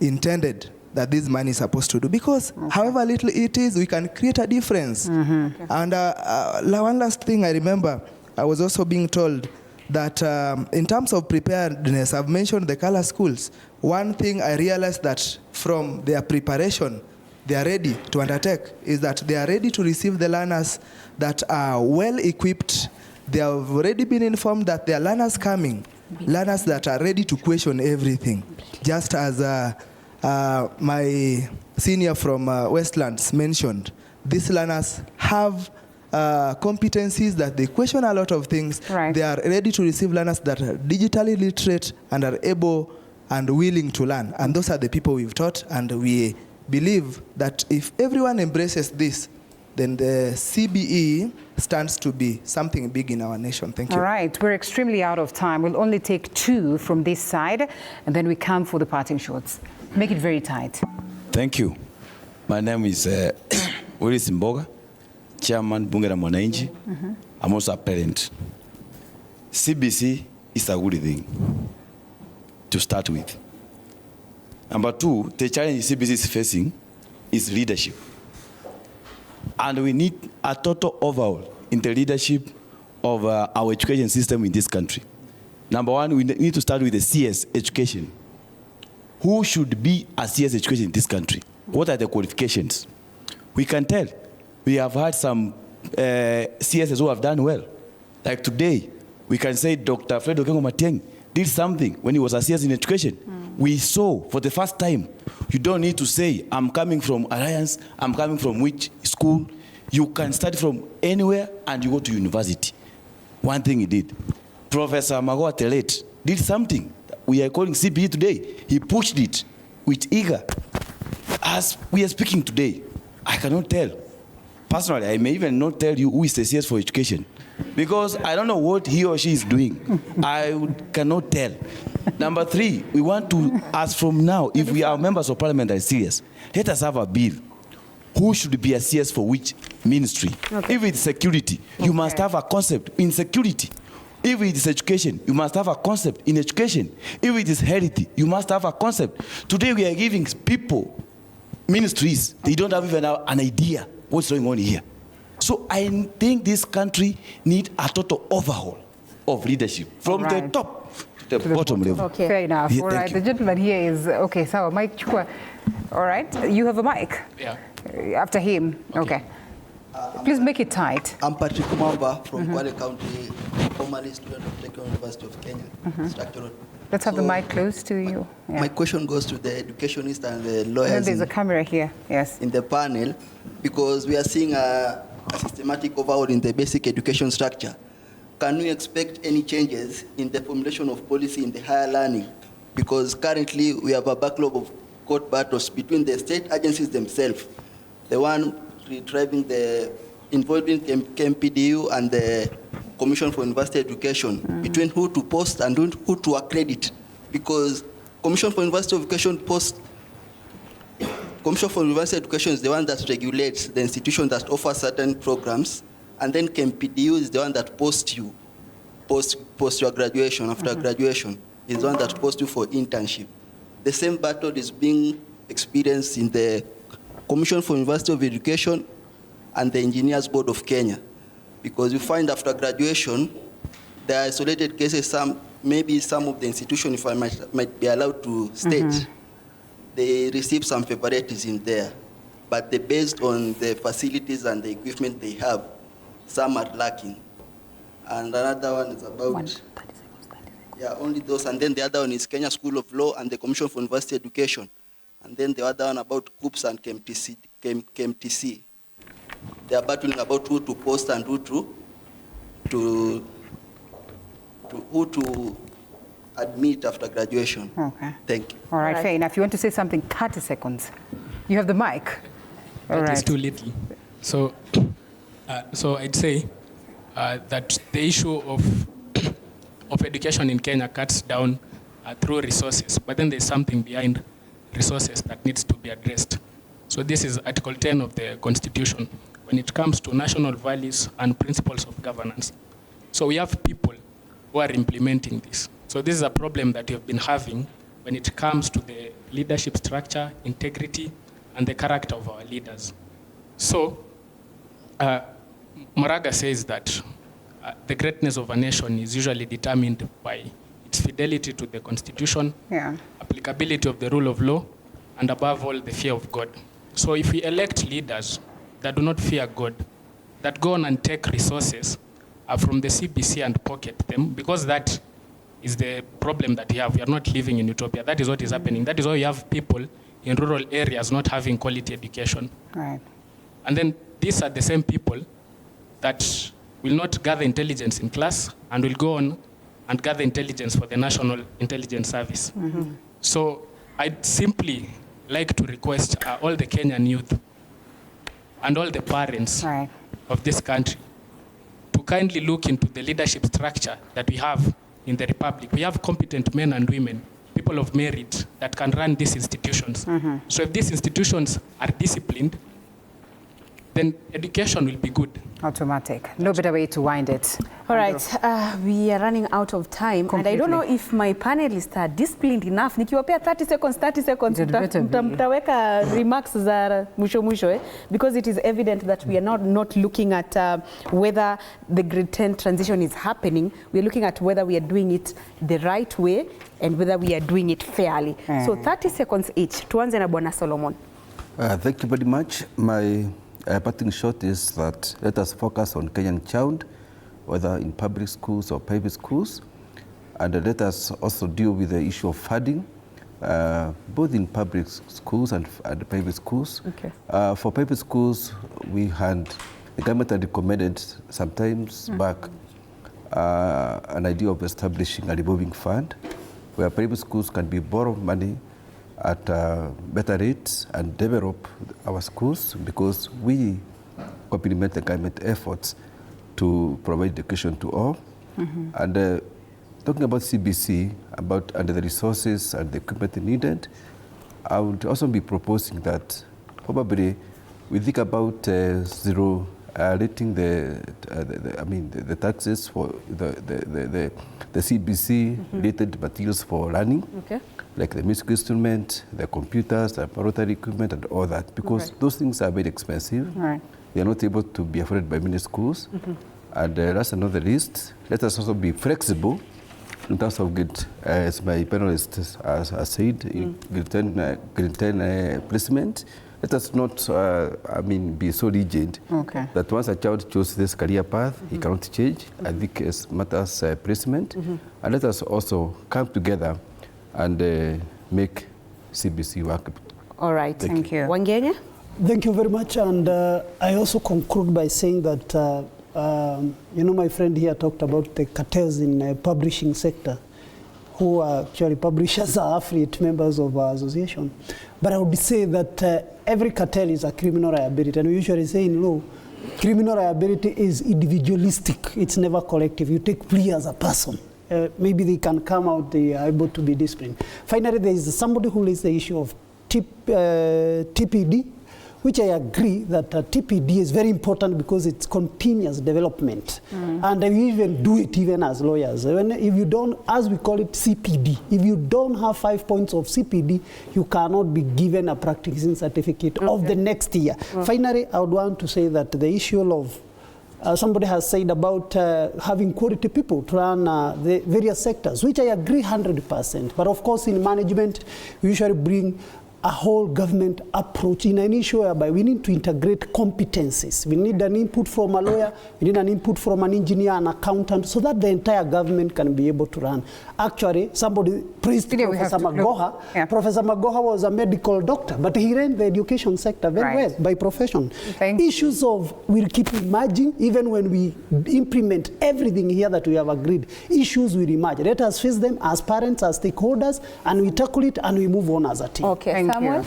intended that this money is supposed to do. Because however little it is, we can create a difference. And one last thing I remember, I was also being told that in terms of preparedness, I've mentioned the color schools. One thing I realized that from their preparation, they are ready to undertake is that they are ready to receive the learners that are well equipped. They have already been informed that there are learners coming, learners that are ready to question everything. Just as my senior from Westlands mentioned, these learners have competencies that they question a lot of things. Right. They are ready to receive learners that are digitally literate and are able and willing to learn. And those are the people we've taught, and we believe that if everyone embraces this, then the CBE stands to be something big in our nation. Thank you. All right, we're extremely out of time. We'll only take 2 from this side, and then we come for the parting shots. Make it very tight. Thank you. My name is Willis Mboga, Chairman Bunge la Mwananchi. I'm also a parent. CBC is a good thing to start with. Number 2, the challenge CBC is facing is leadership. And we need a total overhaul in the leadership of our education system in this country. Number 1, we need to start with the CS education. Who should be a CS education in this country? What are the qualifications? We can tell. We have had some CSs who have done well. Like today, we can say Dr. Fred Okengo Matiang'i did something when he was a CS in education. We saw for the first time, you don't need to say, I'm coming from Alliance, I'm coming from which school. You can study from anywhere and you go to university. One thing he did. Professor Magoa Telet did something. We are calling CBE today. He pushed it with eager. As we are speaking today, I cannot tell. Personally, I may even not tell you who is the CS for education, because I don't know what he or she is doing. Cannot tell. Number 3, we want to, as from now, if we are members of parliament that are serious, let us have a bill. Who should be a CS for which ministry? Okay. If it's security, you must have a concept in security. If it is education, you must have a concept in education. If it is health, you must have a concept. Today we are giving people ministries. They don't have even an idea what's going on here. So I think this country needs a total overhaul of leadership from the top to the bottom level. Okay, fair enough. Yeah, all right, the gentleman here is, okay, so Mike Chukwa. All right, you have a mic. Yeah. After him, okay. Please make it tight. I'm Patrick Kumamba from Kwale County, formerly student of Tech University of Kenya. Structural. Let's have the mic close to you. Yeah. My question goes to the educationists and the lawyers. There's a camera here, yes. In the panel, because we are seeing a systematic overhaul in the basic education structure. Can we expect any changes in the formulation of policy in the higher learning? Because currently we have a backlog of court battles between the state agencies themselves, the one driving the involving KMPDU and the Commission for University Education, between who to post and who to accredit. Because Commission for University Education Commission for University Education is the one that regulates the institution that offers certain programs, and then KMPDU is the one that posts you, post your graduation, after graduation, is the one that posts you for internship. The same battle is being experienced in the Commission for University of Education and the Engineers Board of Kenya. Because you find after graduation, there are isolated cases, maybe some of the institutions, if I might be allowed to state, they receive some favoritism there. But based on the facilities and the equipment they have, some are lacking. And another one is about, only those. And then the other one is Kenya School of Law and the Commission for University Education. And then the other one about COOPS and KMTC. They are battling about who to post and who to admit after graduation. Okay. Thank you. All right, fair enough. You want to say something, 30 seconds. You have the mic. All right. It's too little. So I'd say that the issue of education in Kenya cuts down through resources, but then there's something behind resources that needs to be addressed. So this is Article 10 of the Constitution when it comes to national values and principles of governance. So we have people who are implementing this. So this is a problem that we have been having when it comes to the leadership structure, integrity, and the character of our leaders. So Moraga says that the greatness of a nation is usually determined by its fidelity to the Constitution, applicability of the rule of law, and above all, the fear of God. So if we elect leaders that do not fear God, that go on and take resources from the CBC and pocket them, because that is the problem that we have. We are not living in utopia. That is what is happening. That is why you have people in rural areas not having quality education. Right. And then these are the same people that will not gather intelligence in class and will go on and gather intelligence for the National Intelligence Service. So I'd simply like to request all the Kenyan youth and all the parents of this country to kindly look into the leadership structure that we have in the Republic. We have competent men and women, people of merit that can run these institutions. So if these institutions are disciplined, then education will be good. Automatic. No better way to wind it. All right, we are running out of time. Completely. And I don't know if my panelists are disciplined enough. Nikiwapea 30 seconds, mtaweka remarks za mwisho, because it is evident that we are not looking at whether the grade 10 transition is happening. We are looking at whether we are doing it the right way and whether we are doing it fairly. So 30 seconds each. Tuanze na Bwana Solomon. Thank you very much. My parting shot is that let us focus on Kenyan child, whether in public schools or private schools, and let us also deal with the issue of funding, both in public schools and private schools. For private schools, the government had recommended sometimes back an idea of establishing a revolving fund where private schools can borrow money at better rates and develop our schools, because we complement the government efforts to provide education to all. And talking about CBC, and the resources and the equipment needed, I would also be proposing that probably we think about zero rating the taxes for the CBC related materials for learning. Like the music instrument, the computers, the laboratory equipment, and all that, because those things are very expensive. They are not able to be afforded by many schools. And last but not the least, let us also be flexible in terms of as my panelists has said, grade 10 placement. Let us not, be so rigid that once a child chose this career path, he cannot change. I think it matters placement. And let us also come together and make CBC work. All right, thank you. Wangenya? Thank you very much. And I also conclude by saying that, my friend here talked about the cartels in the publishing sector, who are actually publishers are affiliate members of our association. But I would say that every cartel is a criminal liability. And we usually say in law, criminal liability is individualistic. It's never collective. You take plea as a person. Maybe they can come out, they are able to be disciplined. Finally, there is somebody who raised the issue of TPD, which I agree that TPD is very important because it's continuous development. And we even do it even as lawyers. If you don't, as we call it CPD, if you don't have 5 points of CPD, you cannot be given a practicing certificate of the next year. Finally, I would want to say that the issue of somebody has said about having quality people to run the various sectors, which I agree 100%. But of course, in management, we usually bring a whole government approach in an issue whereby we need to integrate competencies. We need an input from a lawyer, we need an input from an engineer, an accountant, so that the entire government can be able to run. Actually, somebody praised Professor Magoha. Professor Magoha was a medical doctor, but he ran the education sector very well by profession. Issues of we'll keep emerging, even when we implement everything here that we have agreed, issues will emerge. Let us face them as parents, as stakeholders, and we tackle it and we move on as a team. Okay. Thank you.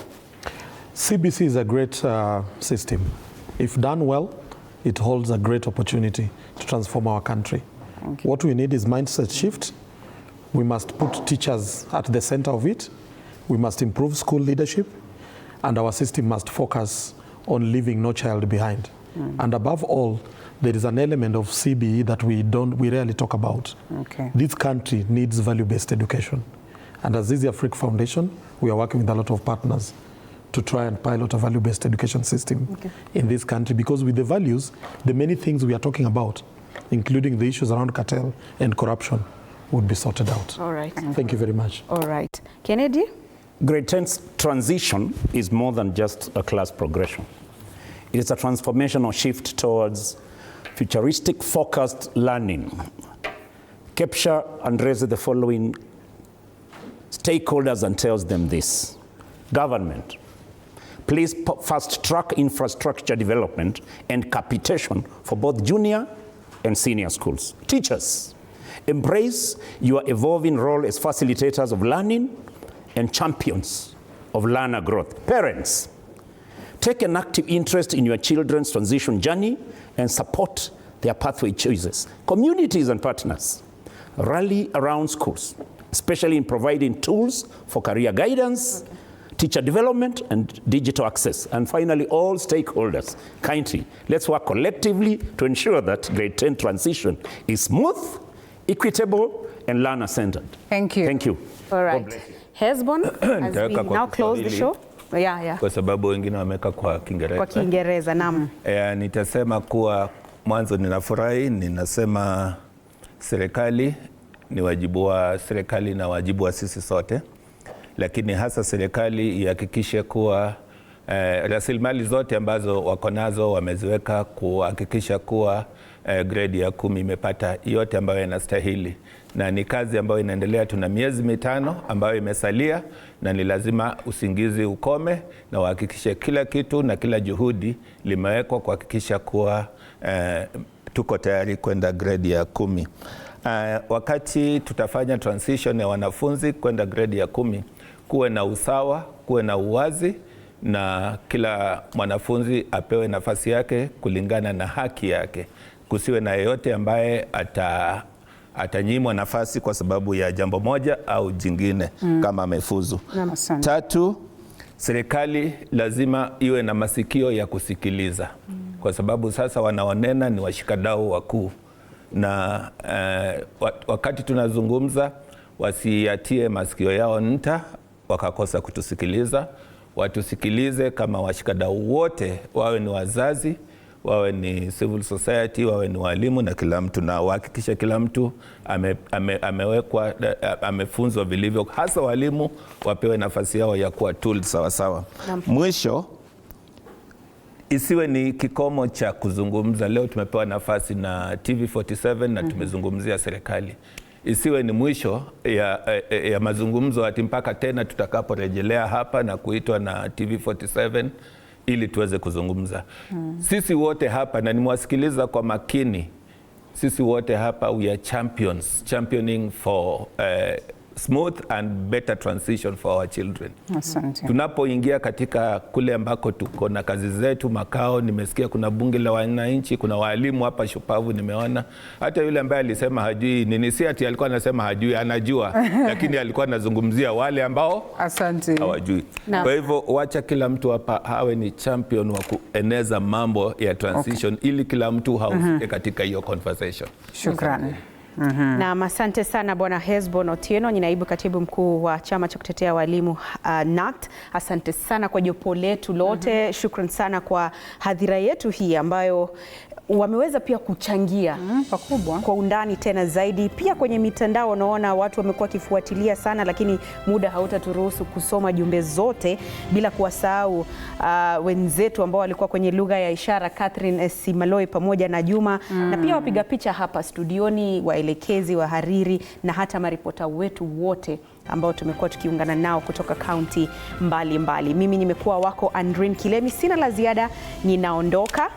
CBC is a great system. If done well, it holds a great opportunity to transform our country. What we need is mindset shift. We must put teachers at the center of it. We must improve school leadership. And our system must focus on leaving no child behind. And above all, there is an element of CBE that we rarely talk about. This country needs value-based education. And as Zizi Afrique Foundation, we are working with a lot of partners to try and pilot a value-based education system in this country, because with the values, the many things we are talking about including the issues around cartel and corruption, would be sorted out. All right. Thank you very much. All right. Kennedy? Grade 10's transition is more than just a class progression. It is a transformational shift towards futuristic focused learning. Capture and raise the following stakeholders and tells them this. Government, please fast track infrastructure development and capitation for both junior and senior schools. Teachers, embrace your evolving role as facilitators of learning and champions of learner growth. Parents, take an active interest in your children's transition journey and support their pathway choices. Communities and partners, rally around schools, especially in providing tools for career guidance, teacher development, and digital access. And finally, all stakeholders, kindly, let's work collectively to ensure that grade 10 transition is smooth, equitable, and learner-centered. Thank you. Thank you. All right. Hesbon, as we now close the show. Kwa sababu wengine wameka kwa Kiingereza. Kwa Kiingereza, naam. Nitasema kuwa mwanzo ninafurahi, ninasema serikali ni wajibu wa serikali na wajibu wa sisi sote, lakini hasa serikali ihakikishe kuwa rasilimali zote ambazo wako nazo wameziweka kuhakikisha kuwa grade ya 10 imepata yote ambayo inastahili, na ni kazi ambayo inaendelea. Tuna miezi 5 ambayo imesalia, na ni lazima usingizi ukome na uhakikishe kila kitu na kila juhudi limewekwa kuhakikisha kuwa tuko tayari kwenda grade ya 10. Wakati tutafanya transition ya wanafunzi kwenda grade ya 10, kuwe na usawa, kuwe na uwazi, na kila mwanafunzi apewe nafasi yake kulingana na haki yake. Kusiwe na yeyote ambaye atanyimwa nafasi kwa sababu ya jambo moja au jingine kama amefuzu. 3, serikali lazima iwe na masikio ya kusikiliza, kwa sababu sasa wanaonena ni washikadau wakuu, na wakati tunazungumza wasiatie masikio yao nta wakakosa kutusikiliza. Watusikilize kama washikadau wote, wawe ni wazazi, wawe ni civil society, wawe ni walimu na kila mtu, na wahakikisha kila mtu amewekwa amefunzwa vilivyo, hasa walimu wapewe nafasi yao ya kuwa tool sawa sawa. Mwisho, isiwe ni kikomo cha kuzungumza. Leo tumepewa nafasi na TV47 na tumezungumzia serikali. Isiwe ni mwisho ya mazungumzo ati mpaka tena tutakaporejelea hapa na kuitwa na TV47 ili tuweze kuzungumza. Sisi wote hapa, na nimewasikiliza kwa makini, sisi wote hapa we are champions, championing for smooth and better transition for our children. Asante. Tunapoingia katika kule ambako tuko na kazi zetu makao, nimesikia kuna bunge la wananchi, kuna walimu hapa shupavu nimeona. Hata yule ambaye alisema hajui nini, si ati alikuwa anasema hajui, anajua, lakini alikuwa anazungumzia wale ambao hawajui. Kwa hivyo wacha kila mtu hapa hawe ni champion wa kueneza mambo ya transition, ili kila mtu haufike katika hiyo conversation. Shukrani. Na asante sana Bwana Hesbon Otieno, ni naibu katibu mkuu wa chama cha kutetea walimu NAT. Asante sana kwa jopo letu lote. Shukran sana kwa hadhira yetu hii ambayo wameweza pia kuchangia pakubwa kwa undani tena zaidi. Pia kwenye mitandao naona watu wamekuwa kifuatilia sana, lakini muda hautaturuhusu kusoma jumbe zote, bila kuwasahau wenzetu ambao walikuwa kwenye lugha ya ishara, Catherine Simaloi pamoja na Juma, na pia wapiga picha hapa studioni, waelekezi, wahariri na hata maripota wetu wote ambao tumekuwa tukiungana nao kutoka kaunti mbalimbali. Mimi nimekuwa wako Andrin Kilemi, sina la ziada, ninaondoka.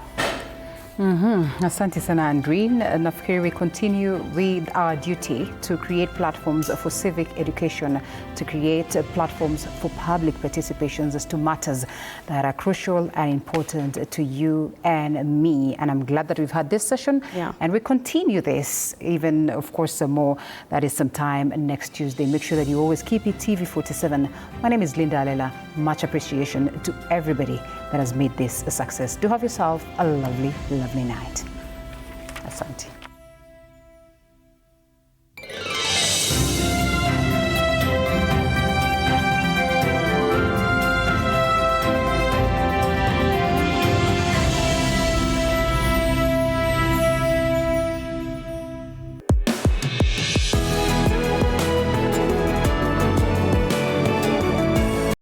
Asante sana Andreen. Nafikiri we continue with our duty to create platforms for civic education, to create platforms for public participations as to matters that are crucial and important to you and me. And I'm glad that we've had this session, and we continue this even, of course, some more. That is sometime next Tuesday. Make sure that you always keep it TV47. My name is Linda Alela. Much appreciation to everybody that has made this a success. Do have yourself a lovely night. Asante.